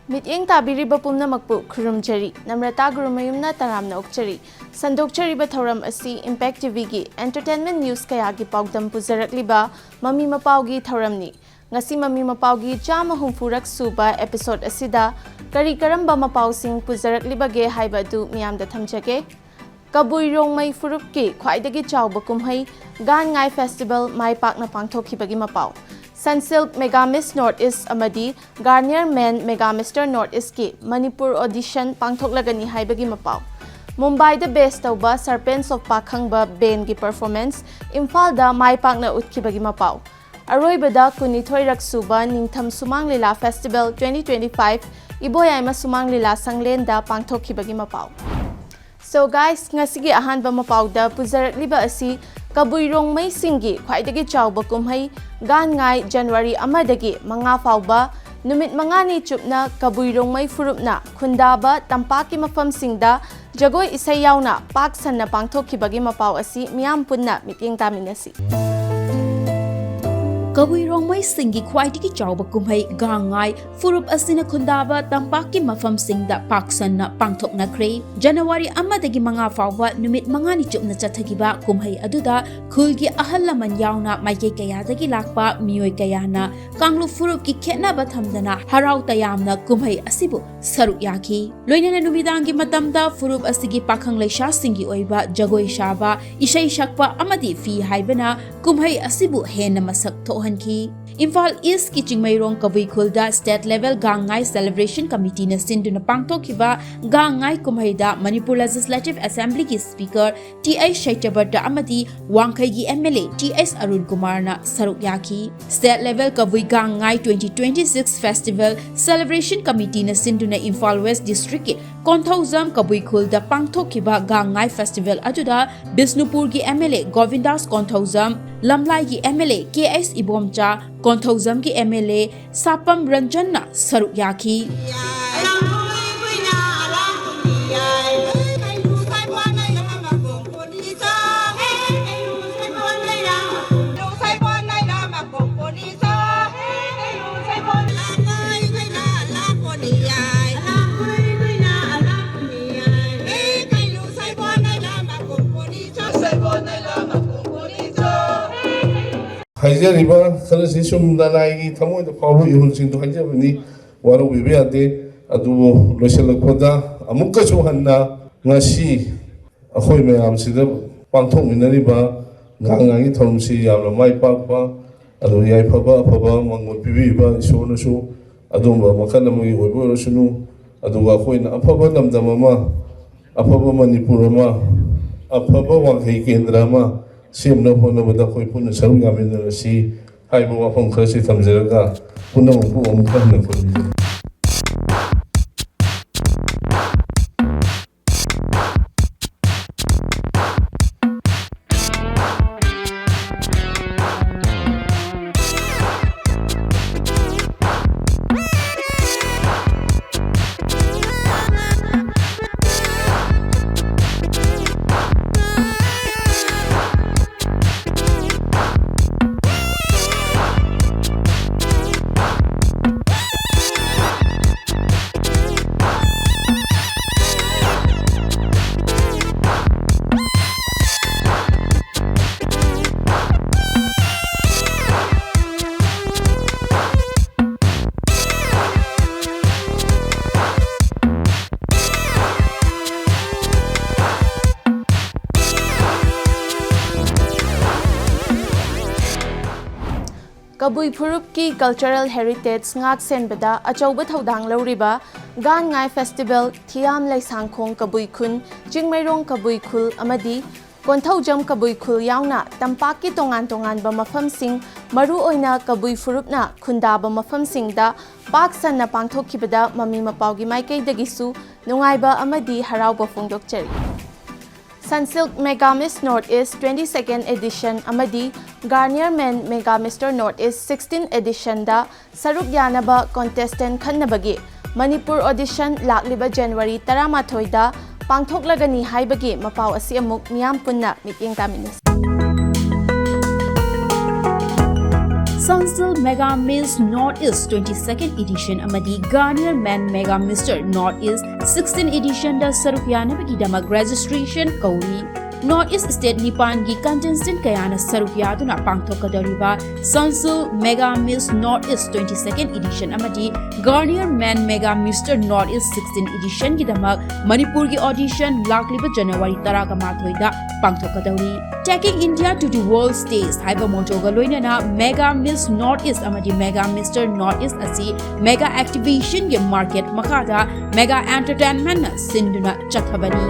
Mityeng tabiriba pumnamakpu khurumjari namrata gurumayumna taramna okchari sandokchariba thoram asi Impact TV gi entertainment news kaya gi paudam pujarakliba Mami Mapao gi thoramni ngasi Mami Mapao gi chama humfurak suba episode asida kari karamba mapao sing pujarakliba ge haiba du miyamda thamjage Kabui Rongmai Furup ki khwaidagi chawba kumhai gan ngai festival mai pakna pangthokibagi mapao Sunsilk Mega Miss North East amadi Garnier Men Mega Mr North East ki Manipur audition pangthoklagani haibagi mapao Mumbai the best tauba Serpents of Pakhangba Ben gi performance Imphal da mai pakna utkibagi mapao Aroibada kunithoi raksuba Ningtham Shumang Leela Festival 2025 Iboyaima Shumang Leela Sanglenda pangthokibagi mapao So guys, ngasigi ahanba mapauda pujarakliba asi Kabui Rongmai Singgi khwaidagi chawba kumhai gan ngai January amadagi manga fauba numit mangani chupna Kabui Rongmai Furupna khundaba tampaki mafam singda jagoi isai yauna pak sanna pangthokibagi mapau asi miyam punna mityeng taminasi Kabui Rongmai Singgi khwaidagi chawba kumhai gangai furup asina khundaba tampaki mafam singda paksanna pangthoknakre January amadagi manga fawba numit mangani chupna chathagiba kumhai aduda khulgi ahallaman yauna maike kayadagi lakpa miyoi kayana kanglu furup ki khetnaba thamdana harau tayamna kumhai asibu saruk yaki loinana numidangi matamda furup asigi pakhang leisha singi oiba jagoi shaba isai shakpa amadi fi haibana kumhai asibu hena masak Imphal East ki Chingmairong Kabui Khulda State Level Gangai Celebration Committee na sinduna pangthokiba Gangai Kumhaida Manipur Legislative Assembly ki Speaker T.S. Shaitabarta amadi Wangkai gi MLA T.S. Arun Kumar na saruk yaki State Level Kabui Gangai 2026 Festival Celebration Committee na sinduna Imphal West District ki Konthauzam Kabui Khulda pangthokiba Gangai Festival aduda Bisnupur gi MLA Govindas Konthauzam Lamlai gi MLA K.S. Ibomcha Konthauzam ki MLA Sapam Ranjanna saruk yaki Haizariba Salasi Shumdalai Tamo the Pabu Yulsing to Hajabani Waru Viviade Adu Losalakota Amuka Suhana Nasi Ahoyme Amsida Pantong Minariba Gangai Tomsi Yama Mai Papa Adu Yaipaba Papa Mango Piviba Shonosu Adumba Makanami Uborosunu Adu Wakoina Apapa Namdamama Apapa Manipurama Apapa Wanghi Kendrama Simna Honabada Koipuna Sarugam si Haibu from Krasi Tamzeraga, Punamu Omkana. Kabui Furup ki cultural heritage ngak senbada achauba thodang lauriba gan ngai festival thiam laisangkhong Kabui Khun Chingmairong Kabui Khul amadi Konthaujam Kabui Khul yauna tampaki tongan ba mafam sing maru oina Kabui Furupna khundaba mafam singda pak sanna pangthokibada Mami Mapao gi maikai dagisu nungaiba amadi harauba fongdokchari Sunsilk Mega Miss North East 22nd edition amadi Garnier Men Mega Mr North East 16th edition da saruk yanaba contestant khannabagi Manipur audition lakliba January 13 da pangthoklagani haibagi Mapao asi amuk miyam punna mityeng taminus Sunsil Mega Miss Northeast 22nd edition amadi Garnier Man Mega Mr. Northeast 16th edition da saruk yanabagidamag registration kauri. Northeast State Nipan gi contestant kayana saruk yaduna pangthokadoriba Sunsil Mega Miss Northeast 22nd edition amadi Garnier Man Mega Mr. Northeast 16th edition gidamag Manipur gi audition lakliba January 10 da pangthokadori. Taking India to the world stage haiba mojoga loinana Mega Miss Northeast amadi Mega Mr. Northeast asi mega activation ge market makada mega entertainment na sinduna chathabani.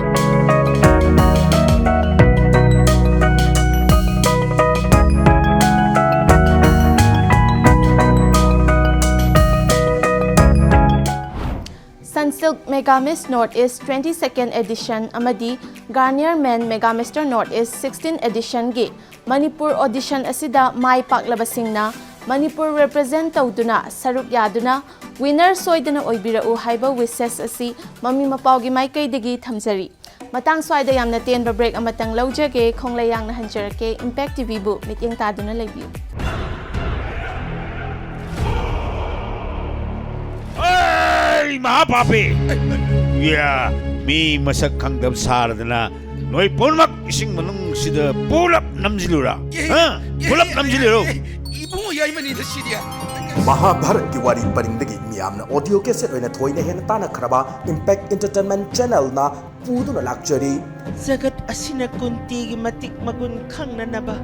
Sunsilk Mega Miss Northeast 22nd edition amadi Garnier Men Mega Mr. Northeast 16th edition gi Manipur audition asida mai paklabasingna Manipur represent tawduna saruk yaduna winner soidana oibirau haiba wishes asi Mami Mapao gi maikay digi thamjari. Matang swaida yamna tenba break amatang laujage khonglayang na hanjarake Impact TV bu mityeng taduna laibiu. Mahapapi! Yeah, me masak kangdam saradana. Noi ponmak ising manung sida pulap namjilura. Ha? Pulap namjiluro. Ibu yai mani da sidia. Mahabharat ki wari paringdagi miyamna audio cassette oina thoina hena tana kharaba Impact Entertainment Channel na puduna lakchari. Zagat asina kunti gi matik magun khang na naba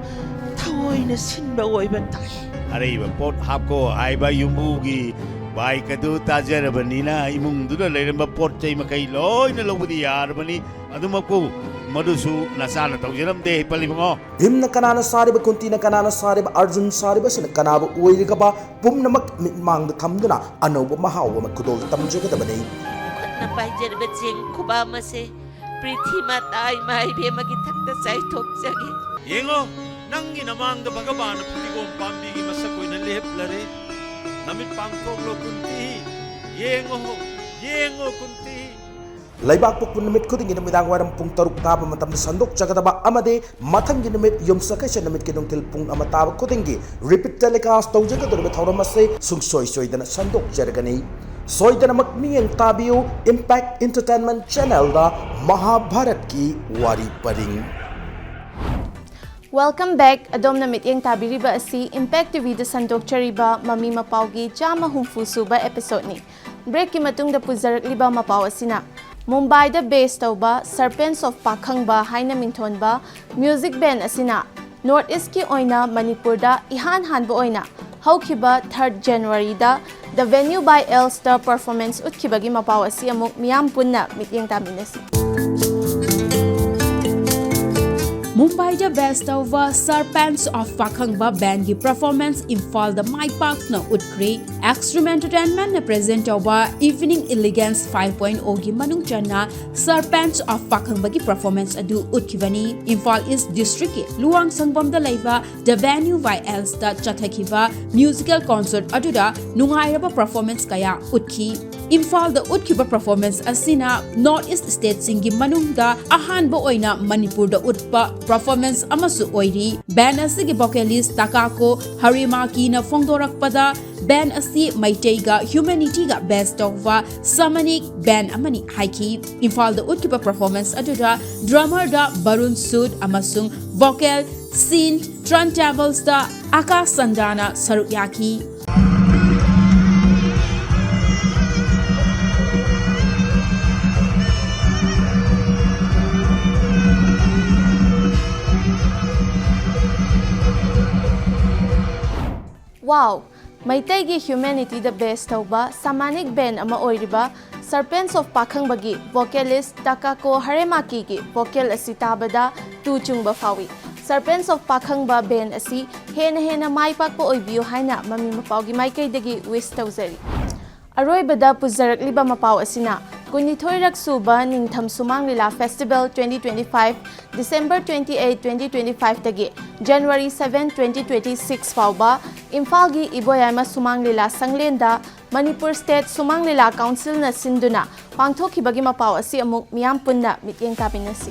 thawoi na sinba oiban tai. Areba pot hapko aiba yumugi. Bai kadu tajarabani imung duna leramba pot chai makai loi na lobudi yarabani adumaku madusu nasana tawjaram de palibango Himna kanana sariba kuntina kanana sariba Arjun sariba sina kanaba oirigaba pumnamak mitmang thamduna anoba mahawa makudol tamjagadabani. Na pai jerba jeng kuba mase prithi matai mai be magi thakta sai thok jagi. Yengo nangi namang da bagabana putigom pambi gi masakoy na leplare. Namit pangkoglo kunti yengo kunti Laibak pukpun namit kuding namidang waram pung taruk taba matam sandok jagadaba amade mathang namit yom sakasya namit kinung tilpung amataba kudingi repeat telecast tawjagador betawramase sungsoi soidana sandok jaragani soidana makmiyang tabiyo Impact Entertainment Channel da Mahabharat ki wari paring. Welcome back. Adom na mityeng tabiriba asi Impact TV da sandok chariba Mami Mapao gi chama humfu suba episode ni. Break ki matung da puzarak liba Mapao asina. Mumbai da base tawba Serpents of Pakhang ba haina minthon ba music band asina. Northeast ki oina Manipur da ihan hanba oina. Haukiba 3rd January da the venue by Elstar performance utkibagi Mapao asi amuk miyam punna mityeng taminasi. Mumbai da best over Serpents of Pakhang ba band gi performance Imphal da mai park na utkri Extreme Entertainment na present over Evening Elegance 5.0 gi manung chana Serpents of Pakhang ba gi performance adu utkivani Imphal East District ki Luang Sangbam da laiba the venue by Elstar chathakiba musical concert aduda nungairaba performance kaya utki Imphal da utkiba performance asina Northeast State singi manung da ahanba oina Manipur da utpa performance amasu oiri band asigi vocalist Takako Harimaki na fongdorakpada band asi maiteiga humanity ga best of samanik band amani haiki Imphal da utkiba performance aduda drummer da Barun Sud amasung vocal scene turntables da Aka Sandana Sarukyaki. Wow! Maitaygi humanity the best tawba samanik band ama oiriba Serpents of Pakhang bagi vocalist Takako Haremaki gi vocal asitabada tuchungba fawi. Serpents of Pakhang ba band asi hena mai pakpo oibiyo haina Mami Mapao gi maikay dagi wish tawzari. Aroibada puzarakliba Mapao asina Kunithoirak suba ningtham Shumang Leela Festival 2025 December 28, 2025 tagi January 7, 2026 fauba Imphal gi Iboyama Shumang Leela Sanglenda Manipur State Shumang Leela Council na sinduna pangthokibagi Mapao asi amuk miyam punna mityeng tabinasi.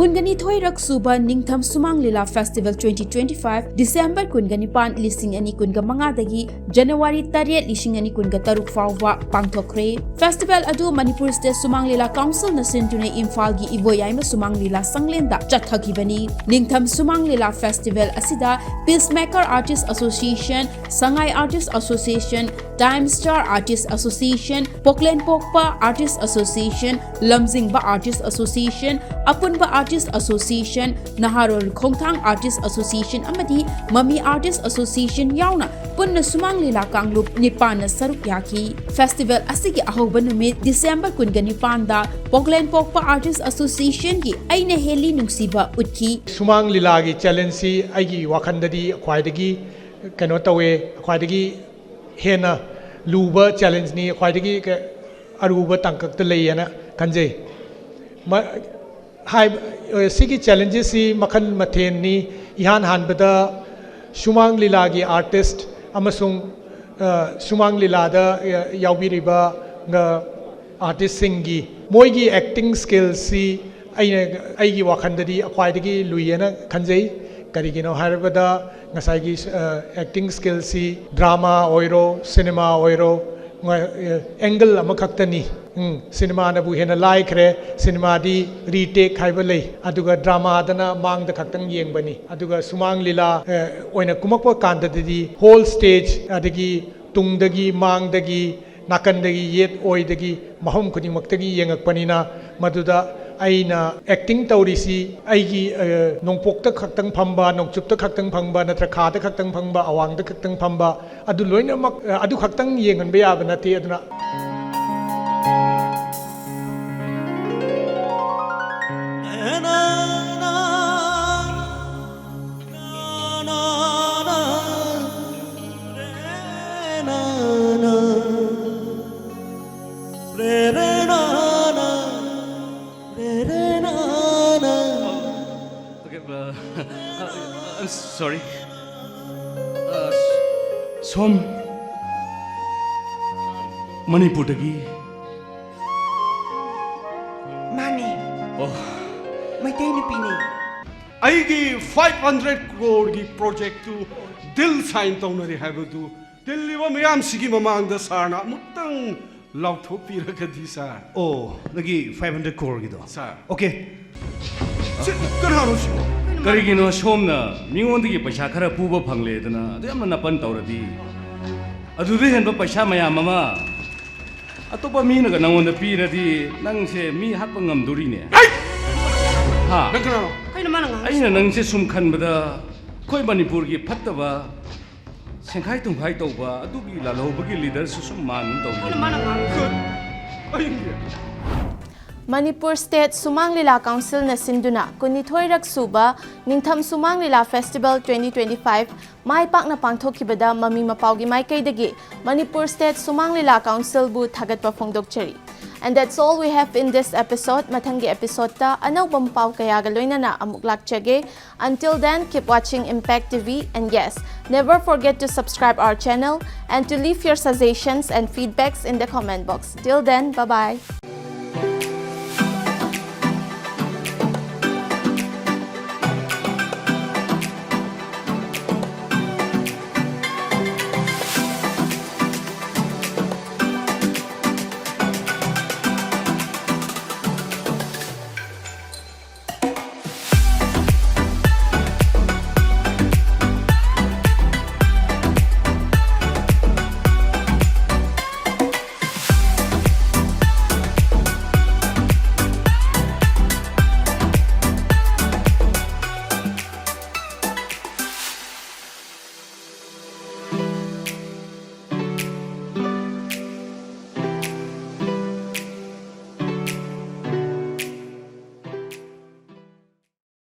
Kungani Thoirak Suba Ningtham Shumang Leela Festival 2025 December Kungani Pan Lising Ani Kunga Mangadagi January Tariet Lising Ani Kunga Taruk Fawwa Pangthokre Festival Adu Manipur State Shumang Leela Council na Sintune Imphal gi Ivoyaima Shumang Leela Sanglenda Chathagibani Ningtham Shumang Leela Festival Asida Peacemaker Artists Association Sangai Artists Association Time Star Artists Association Poklen Pokpa Artists Association Lamjingba Artists Association Apunba Artists Association Naharol Khongthang Artists Association amadi Mami Artists Association yauna punna Shumang Leela Kanglup Nipana Saruk Yaki Festival asigi ahoba numit December kungani panda Poklen Pokpa Artists Association gi aina heli nungsiba utki Shumang Leela gi challenge si aigi wakhandadi khwaidagi kano tawe khwaidagi hena luba challenge ni khwaidagi aruba tangkak te leyana kanje hai sigi challenges si makhan mathen ni ihan hanbada Shumang Leela gi artist amasung Shumang Leela da yaubiriba nga artist singi moigi acting skills si aigi wakhandadi akhwaidagi luiyana khanjai karigino harabada ngasai acting skills si drama oiro cinema oiro angle amakaktani cinema na bu hena like re cinema di retake khaiba lei aduga drama dana mang da khaktang yeng bani aduga Shumang Leela oina kumakpa kanda di whole stage adagi tungdagi mang dagi nakandagi yet oidagi mahum khudingmaktagi yengakpanina maduda aina acting taurisi aigi nongpokta khaktang phamba nongchupta khaktang phangba natra khada khaktang phangba awangda khaktang phamba adu loina mak adu khaktang yengan be yaba nati aduna I'm sorry. Som Manipur dagi. Mani. Oh. May tayo ni Pini. Aigi 500 crore gi project to dil sign tawnari habadu. Diliwa mayam sigi mamangda sarna mutang lauthok pirakadi sir. Oh, nagi 500 crore gido. Sir. Okay. Kanharo shi. Karigino somna mingondige paisa khara puba phangle dana adamna napan tawradi adude henba paisa maya mama atopa mi na nangonda piradi nangse mi hatpa ngamduri ne ha Kanharo. Kayo naman ang aina nangse sum khanbada khoi Manipur gi phattaba sengkhai tungkhai tawba adugi lalhobagi leader su sum man tawbi Kayo naman ang Manipur State Shumang Leela Council na sinduna kunithoirak suba Ningtham Shumang Leela Festival 2025 mai pak na pangthokibada Mami Mapao gi maikaidagi Manipur State Shumang Leela Council bu thagatpa phongdokchari. And that's all we have in this episode. Mathangi episode ta anawbam pau kaya galoina na amuk lakchage. Until then, keep watching Impact TV, and yes, never forget to subscribe our channel and to leave your suggestions and feedbacks in the comment box. Till then, bye-bye.